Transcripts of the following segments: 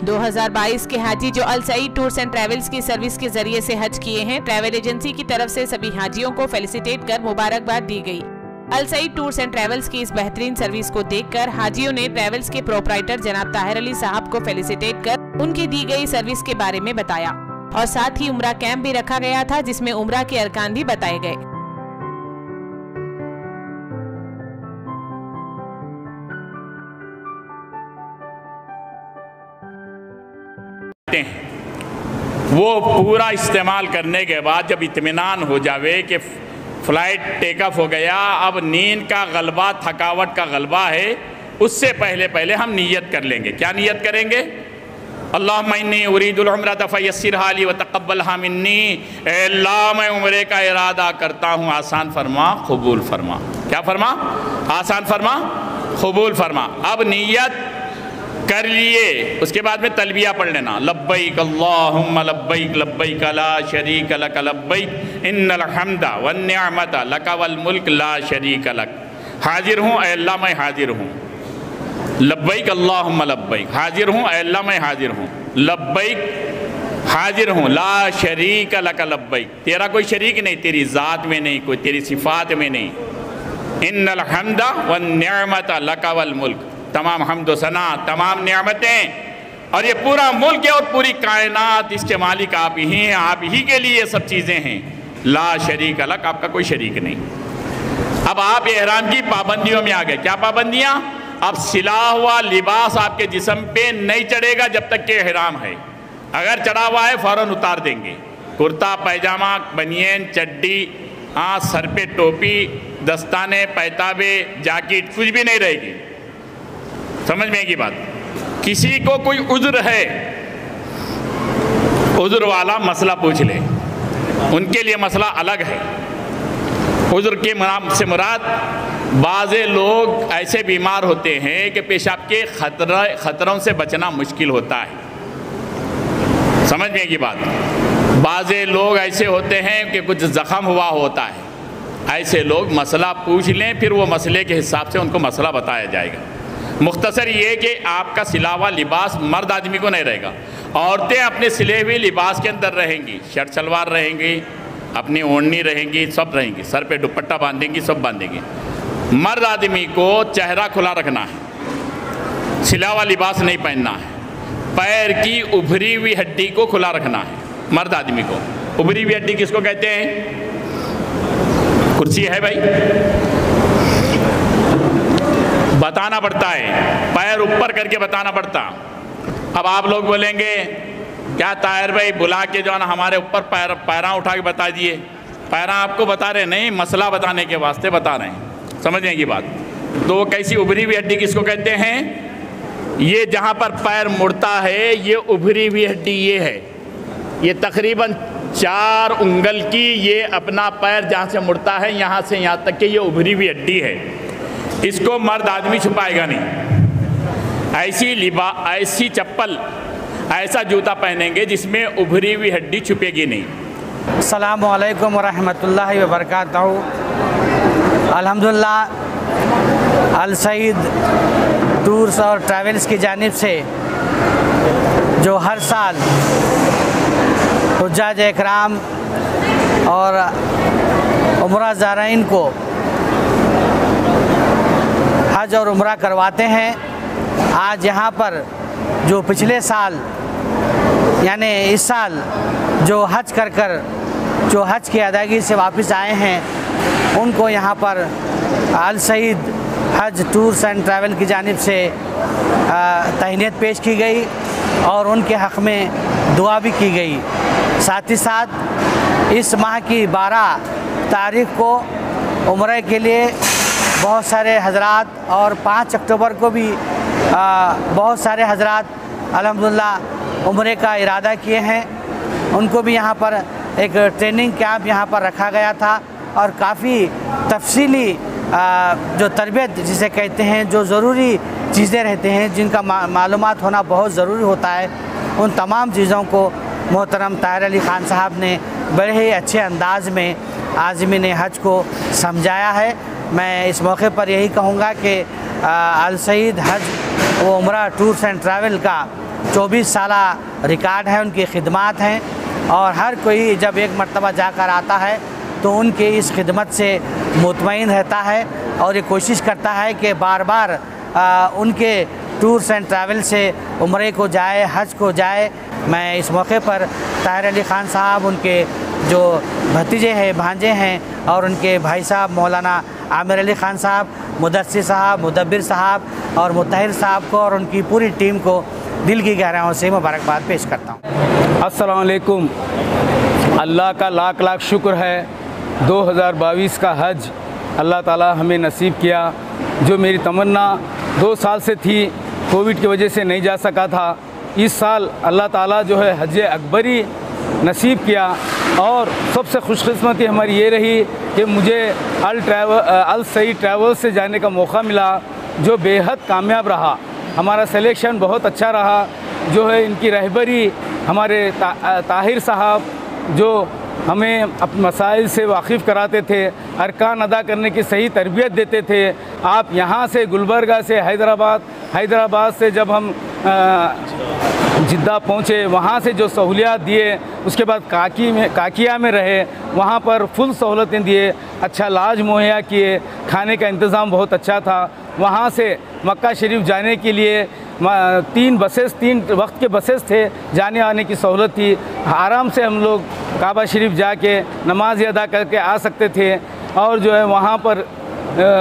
2022 के हाजी जो अल Saeed tours and travels की सर्विस के जरिए से हज किए हैं, ट्रैवल एजेंसी की तरफ से सभी हाजियों को फेलिसिटेट कर मुबारकबाद दी गई। अल सईद टूर्स एंड ट्रैवल्स की इस बेहतरीन सर्विस को देखकर हाजियों ने ट्रैवल्स के प्रोपराइटर जनाब ताहिर अली साहब को फेलिसिटेट कर उनकी दी गई सर्विस के बारे में बताया और साथ ही उम्रा कैंप भी रखा गया था जिसमें उम्रा के अरकान भी बताए गए। वो पूरा इस्तेमाल करने के बाद जब इत्मीनान हो जावे कि फ़्लाइट टेक ऑफ हो गया, अब नींद का गलबा, थकावट का गलबा है, उससे पहले हम नियत कर लेंगे। क्या नियत करेंगे? अल्लाहुम्मा इन्नी उरीदुल उम्रता फयस्सिरहा ली व तक़ब्बलहा मिन्नी। अल्लाह मैं उम्रे का इरादा करता हूँ, आसान फरमा, कबूल फरमा। क्या फरमा? आसान फरमा, कबूल फरमा। अब नियत कर लिए, उसके बाद में तलबिया पढ़ लेना, लब्बैक अल्लाहुम्मा लब्बैक लब्बैक ला शरीक लक लब्बैक इन्नल हम्दा वन निअमता लक वल मुल्क ला शरीक लक। हाजिर हूँ ऐ अल्लाह, मैं हाजिर हूँ। लब्बैक अल्लाहुम्मा लब्बैक, हाजिर हूँ ऐ अल्लाह, मैं हाजिर हूँ। लब्बैक, हाजिर हूँ। ला शरीक लक लब्बैक, तेरा कोई शरीक नहीं, तेरी ज़ात में नहीं, कोई तेरी सिफ़ात में नहीं। इन्नल हम्दा वन निअमता लक वल मुल्क, तमाम हम्द व सना, तमाम नियामतें और ये पूरा मुल्क है और पूरी कायनात, इसके मालिक आप ही हैं, आप ही के लिए ये सब चीज़ें हैं। ला शरीक लक, आपका कोई शरीक नहीं। अब आप एहराम की पाबंदियों में आ गए। क्या पाबंदियाँ? अब सिला हुआ लिबास आपके जिस्म पे नहीं चढ़ेगा जब तक कि एहराम है। अगर चढ़ा हुआ है फ़ौरन उतार देंगे। कुर्ता पैजामा, बनियन, चड्डी, हाँ, सर पे टोपी, दस्ताने, पैताबे, जैकेट, कुछ भी नहीं रहेगी। समझ में की बात? किसी को कोई उज़्र है, उज़्र वाला मसला पूछ ले, उनके लिए मसला अलग है। उज़्र के से मुराद बाज़े लोग ऐसे बीमार होते हैं कि पेशाब के खतरों से बचना मुश्किल होता है। समझ में की बात? बाज़े लोग ऐसे होते हैं कि कुछ ज़ख़म हुआ होता है। ऐसे लोग मसला पूछ लें, फिर वो मसले के हिसाब से उनको मसला बताया जाएगा। मुख्तसर ये कि आपका सिला हुआ लिबास मर्द आदमी को नहीं रहेगा। औरतें अपने सिले हुए लिबास के अंदर रहेंगी, शर्ट सलवार रहेंगी, अपनी ओढ़नी रहेंगी, सब रहेंगी, सर पे दुपट्टा बांधेंगी, सब बांधेंगी। मर्द आदमी को चेहरा खुला रखना है, सिला हुआ लिबास नहीं पहनना है। पैर की उभरी हुई हड्डी को खुला रखना है मर्द आदमी को। उभरी हुई हड्डी किसको कहते हैं? कुर्सी है भाई, बताना पड़ता है, पैर ऊपर करके बताना पड़ता। अब आप लोग बोलेंगे क्या ताहिर भाई बुला के जो है ना हमारे ऊपर पैरा उठा के बता दिए। पैरा आपको बता रहे नहीं, मसला बताने के वास्ते बता रहे हैं। समझने की बात? तो कैसी उभरी हुई हड्डी किसको कहते हैं? ये जहाँ पर पैर मुड़ता है, ये उभरी हुई हड्डी ये है। ये तकरीबन 4 उंगल की, ये अपना पैर जहाँ से मुड़ता है यहाँ से यहाँ तक कि ये उभरी हुई हड्डी है। इसको मर्द आदमी छुपाएगा नहीं। ऐसी चप्पल, ऐसा जूता पहनेंगे जिसमें उभरी हुई हड्डी छुपेगी नहीं। अस्सलामु अलैकुम वरहमतुल्लाहि वबरकातुहू। अल्हम्दुलिल्लाह अल सईद टूर्स और ट्रैवल्स की जानिब से जो हर साल हुज्जाज इकराम और उम्रा ज़ाराइन को हज और उम्रा करवाते हैं, आज यहाँ पर जो पिछले साल यानी इस साल जो हज कर जो हज की अदायगी से वापस आए हैं, उनको यहाँ पर अल सईद हज टूर्स एंड ट्रैवल की जानिब से तहनीत पेश की गई और उनके हक़ में दुआ भी की गई। साथ ही साथ इस माह की 12 तारीख़ को उम्रे के लिए बहुत सारे हजरात और 5 अक्टूबर को भी बहुत सारे हजरात अल्हम्दुलिल्लाह उम्रे का इरादा किए हैं। उनको भी यहाँ पर एक ट्रेनिंग कैंप यहाँ पर रखा गया था और काफ़ी तफसीली जो तरबियत जिसे कहते हैं, जो ज़रूरी चीज़ें रहते हैं जिनका मालूमात होना बहुत ज़रूरी होता है, उन तमाम चीज़ों को मोहतरम ताहिर अली ख़ान साहब ने बड़े ही अच्छे अंदाज़ में आज़मीन हज को समझाया है। मैं इस मौके पर यही कहूँगा कि अल सईद हज व उम्रा टूर्स एंड ट्रैवल का 24 साला रिकॉर्ड है, उनकी खिदमत हैं। और हर कोई जब एक मर्तबा जाकर आता है तो उनके इस खिदमत से मुतमईन रहता है और ये कोशिश करता है कि बार बार उनके टूर्स एंड ट्रैवल से उम्रे को जाए, हज को जाए। मैं इस मौके पर ताहिर अली ख़ान साहब, उनके जो भतीजे हैं, भांजे हैं, और उनके भाई साहब मौलाना आमिर अली ख़ान साहब, मुदस्सिर साहब, मुदब्बिर साहब और मुताहिर साहब को और उनकी पूरी टीम को दिल की गहराइयों से मुबारकबाद पेश करता हूँ। अस्सलाम वालेकुम। अल्लाह का लाख लाख शुक्र है 2022 का हज अल्लाह ताला हमें नसीब किया। जो मेरी तमन्ना 2 साल से थी, कोविड की वजह से नहीं जा सका था, इस साल अल्लाह ताला जो है हज अकबरी नसीब किया। और सबसे खुशकिस्मती हमारी ये रही कि मुझे अल सईद ट्रैवल से जाने का मौका मिला, जो बेहद कामयाब रहा। हमारा सिलेक्शन बहुत अच्छा रहा। जो है इनकी रहबरी हमारे ताहिर साहब, जो हमें अपने मसाइल से वाकिफ़ कराते थे, अरकान अदा करने की सही तरबियत देते थे। आप यहाँ से गुलबर्गा से हैदराबाद से जब हम जिद्दा पहुँचे, वहाँ से जो सहूलियात दिए, उसके बाद काकिया में रहे, वहाँ पर फुल सहूलतें दिए, अच्छा इलाज मुहैया किए, खाने का इंतज़ाम बहुत अच्छा था। वहाँ से मक्का शरीफ जाने के लिए 3 वक्त के बसेस थे, जाने आने की सहूलत थी। आराम से हम लोग काबा शरीफ जाके नमाज अदा करके आ सकते थे। और जो है वहाँ पर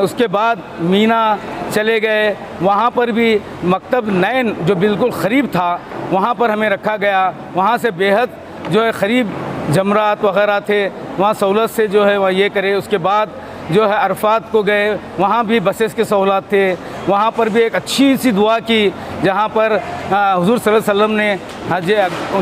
उसके बाद मीना चले गए, वहाँ पर भी मकतब नैन जो बिल्कुल क़रीब था, वहाँ पर हमें रखा गया। वहाँ से बेहद जो है क़रीब जमरात वग़ैरह थे, वहाँ सहूलत से जो है वह ये करे। उसके बाद जो है अरफात को गए, वहाँ भी बसेस के सहूलत थे। वहाँ पर भी एक अच्छी सी दुआ की, जहाँ पर हुज़ूर सल्लल्लाहु अलैहि वसल्लम ने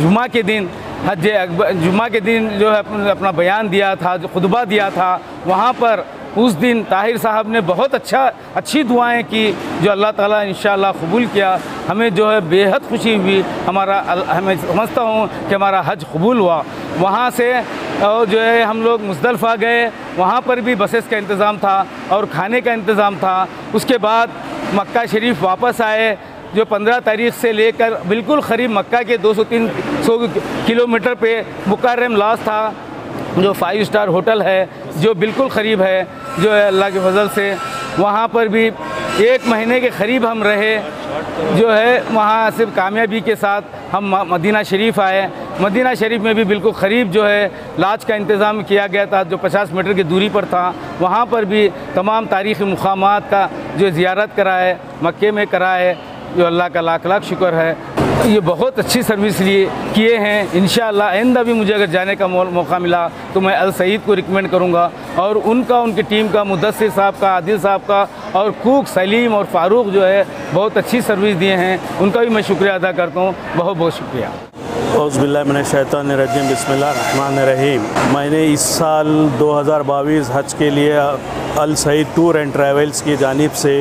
जुमा के दिन जो है अपना बयान दिया था, जो खुतबा दिया था, वहाँ पर उस दिन ताहिर साहब ने बहुत अच्छी दुआएं की, जो अल्लाह ताला इंशाअल्लाह कबूल किया। हमें जो है बेहद खुशी हुई। हमें समझता हूँ कि हमारा हज कबूल हुआ। वहाँ से और जो है हम लोग मुज़दलिफ़ा गए, वहाँ पर भी बसेस का इंतज़ाम था और खाने का इंतज़ाम था। उसके बाद मक्का शरीफ वापस आए, जो 15 तारीख़ से लेकर बिल्कुल क़रीब मक्का के 200-300 किलोमीटर पे मुकर्रम लॉज था, जो 5 स्टार होटल है, जो बिल्कुल क़रीब है, जो है अल्लाह के फजल से। वहाँ पर भी 1 महीने के क़रीब हम रहे। जो है वहाँ सिर्फ कामयाबी के साथ हम मदीना शरीफ आए। मदीना शरीफ में भी बिल्कुल क़रीब जो है लाज का इंतज़ाम किया गया था, जो 50 मीटर की दूरी पर था। वहाँ पर भी तमाम तारीख़ी मुक़ामात का जो ज़ियारत कराए, मक्के में कराए, जो अल्लाह का लाख लाख शुक्र है। ये बहुत अच्छी सर्विस किए हैं। इंशाअल्लाह आइंदा भी मुझे अगर जाने का मौका मिला तो मैं अल सईद को रिकमेंड करूँगा। और उनकी टीम का, मुदस्सिर साहब का, आदिल साहब का और कुक सलीम और फ़ारूक जो है बहुत अच्छी सर्विस दिए हैं, उनका भी मैं शुक्रिया अदा करता हूँ। बहुत बहुत शुक्रिया। औज़ुबिल्लाहिमिनश्शैतानिर्रजीम, बिस्मिल्लाहिर्रहमानिर्रहीम। मैंने इस साल 2022 हज के लिए अल सईद टूर एंड ट्रैवल्स की जानिब से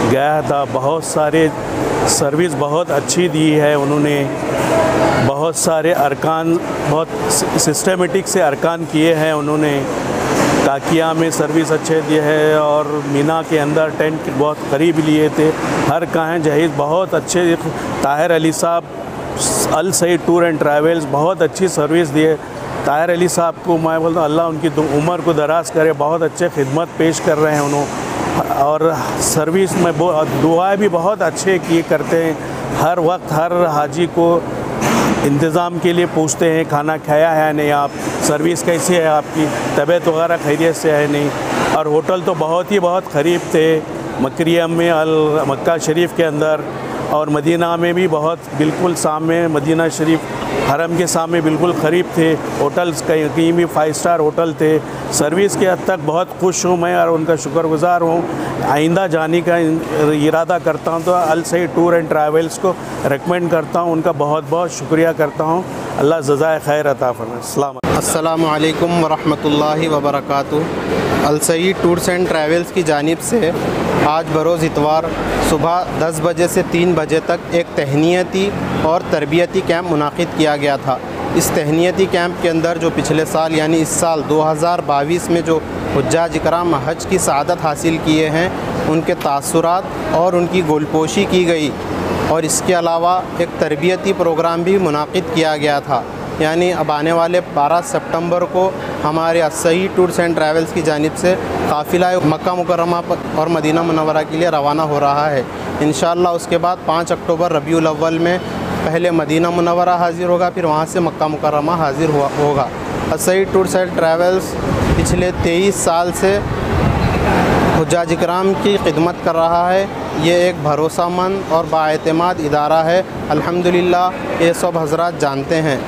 गया था। बहुत सारे सर्विस बहुत अच्छी दी है उन्होंने। बहुत सारे अरकान, बहुत सिस्टमेटिक से अरकान किए हैं उन्होंने। काकिया में सर्विस अच्छे दिए है और मीना के अंदर टेंट बहुत करीब लिए थे। हर काहें जहीज़ बहुत अच्छे। ताहिर अली साहब अल सईद टूर एंड ट्रैवल्स बहुत अच्छी सर्विस दिए। ताहिर अली साहब को मैं बोलता हूँ अल्लाह उनकी उम्र को दराज करे। बहुत अच्छे खिदमत पेश कर रहे हैं उन्होंने और सर्विस में दुआएं भी बहुत अच्छे किए करते हैं। हर वक्त हर हाजी को इंतज़ाम के लिए पूछते हैं, खाना खाया है नहीं, आप सर्विस कैसी है, आपकी तबीयत वगैरह खैरियत से है नहीं। और होटल तो बहुत करीब थे, मकरियम में मक्का शरीफ के अंदर और मदीना में भी बहुत बिल्कुल सामने, मदीना शरीफ हरम के सामने बिल्कुल करीब थे। होटल्स कहीं भी 5 स्टार होटल थे। सर्विस के हद तक बहुत खुश हूँ मैं और उनका शुक्रगुज़ार हूँ। आइंदा जाने का इरादा करता हूँ तो अल सईद टूर एंड ट्रैवल्स को रेकमेंड करता हूँ। उनका बहुत बहुत शुक्रिया करता हूँ। अल्लाह जज़ाए खैर अता फरमाए। अस्सलामु अलैकुम वरहमतुल्लाहि वबरकातुहू। अल सईद टूर्स एंड ट्रैवल्स की जानिब से आज बरोज़ इतवार सुबह 10 बजे से 3 बजे तक एक तहनीती और तरबियती कैंप मुनाकिद किया गया था। इस तहनीती कैंप के अंदर जो पिछले साल यानी इस साल 2022 में जो हुज्जाज इकराम हज की सआदत हासिल किए हैं, उनके तासुरात और उनकी गोलपोशी की गई और इसके अलावा एक तरबियती प्रोग्राम भी मुनाकिद किया गया था। यानी अब आने वाले 12 सितंबर को हमारे असई टूर्स एंड ट्रैवल्स की जानिब से काफ़िला मक्का मुकर्रमा और मदीना मुनव्वरा के लिए रवाना हो रहा है। इंशाअल्लाह उसके बाद 5 अक्टूबर रबीउल अव्वल में पहले मदीना मुनव्वरा हाज़िर होगा, फिर वहाँ से मक्का मुकर्रमा हाज़िर होगा। असई टूर्स एंड ट्रैवल्स पिछले 23 साल से हुज्जाज इकराम की खिदमत कर रहा है। ये एक भरोसामंद और बाएतमाद इदारा है। अल्हम्दुलिल्लाह ये सब हज़रात जानते हैं।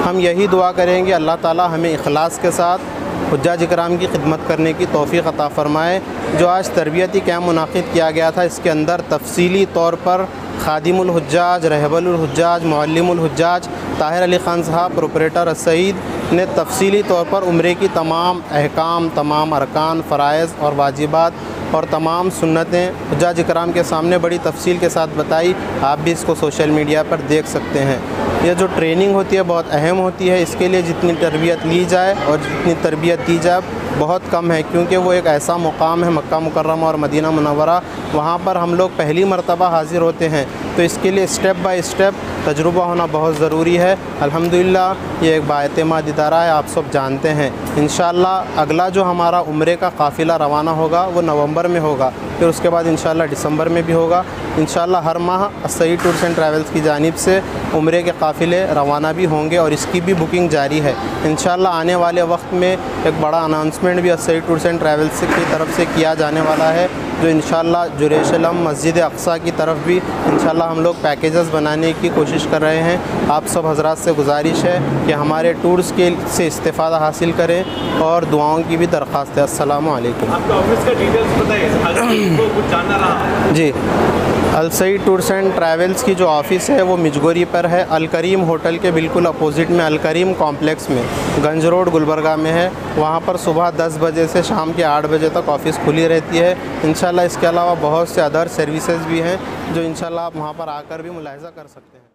हम यही दुआ करेंगे अल्लाह ताला हमें इखलास के साथ हुज्जाज इकराम की खिदमत करने की तौफ़ीक़ अता फ़रमाए। जो आज तरबियती कैम्प मुनाकिद किया गया था, इसके अंदर तफसीली तौर पर खादिमुल हुज्जाज, रहबरुल हुज्जाज, मुअल्लिमुल हुज्जाज ताहिर अली ख़ान साहब प्रोपरेटर सईद ने तफसीली तौर पर उम्रे की तमाम अहकाम, तमाम अरकान, फ़राइज़ और वाजिबात और तमाम सुन्नतें हुज्जाज इकराम के सामने बड़ी तफसील के साथ बताई। आप भी इसको सोशल मीडिया पर देख सकते हैं। यह जो ट्रेनिंग होती है बहुत अहम होती है। इसके लिए जितनी तरबियत ली जाए और जितनी तरबियत दी जाए बहुत कम है, क्योंकि वो एक ऐसा मुकाम है मक्का मुकर्रमा और मदीना मुनव्वरा, वहाँ पर हम लोग पहली मरतबा हाज़िर होते हैं। तो इसके लिए स्टेप बाय स्टेप तजुर्बा होना बहुत ज़रूरी है। अल्हम्दुलिल्लाह ये एक बाएतमाद इदारा है, आप सब जानते हैं। इंशाअल्लाह अगला जो हमारा उम्रे का काफ़िला रवाना होगा वो नवंबर में होगा, फिर उसके बाद इंशाअल्लाह दिसंबर में भी होगा। इंशाअल्लाह हर माह असई टूर्स एंड ट्रैवल्स की जानिब से उम्रे के काफ़िले रवाना भी होंगे और इसकी भी बुकिंग जारी है। इंशाअल्लाह आने वाले वक्त में एक बड़ा अनाउंसमेंट भी असई टूर्स एंड ट्रैवल्स की तरफ से किया जाने वाला है, जो इंशाअल्लाह जेरूसलम मस्जिद अक्सा की तरफ भी इंशाअल्लाह हम लोग पैकेजेस बनाने की कोशिश कर रहे हैं। आप सब हज़रात से गुजारिश है कि हमारे टूर्स के से इस्तेफ़ादा हासिल करें और दुआओं की भी दरख्वास्त है। अस्सलामु अलैकुम। आपका ऑफिस का डिटेल्स बताइए, कुछ जानना रहा। जी, अलसई टूर्स एंड ट्रैवल्स की जो ऑफ़िस है वो मिजगोरी पर है, अल करीम होटल के बिल्कुल अपोजिट में अल करीम कॉम्प्लेक्स में गंज रोड गुलबर्गा में है। वहाँ पर सुबह 10 बजे से शाम के 8 बजे तक ऑफ़िस खुली रहती है। इंशाल्लाह इसके अलावा बहुत से अदर सर्विसेज भी हैं जो इंशाल्लाह आप वहाँ पर आकर भी मुलाहिज़ा कर सकते हैं।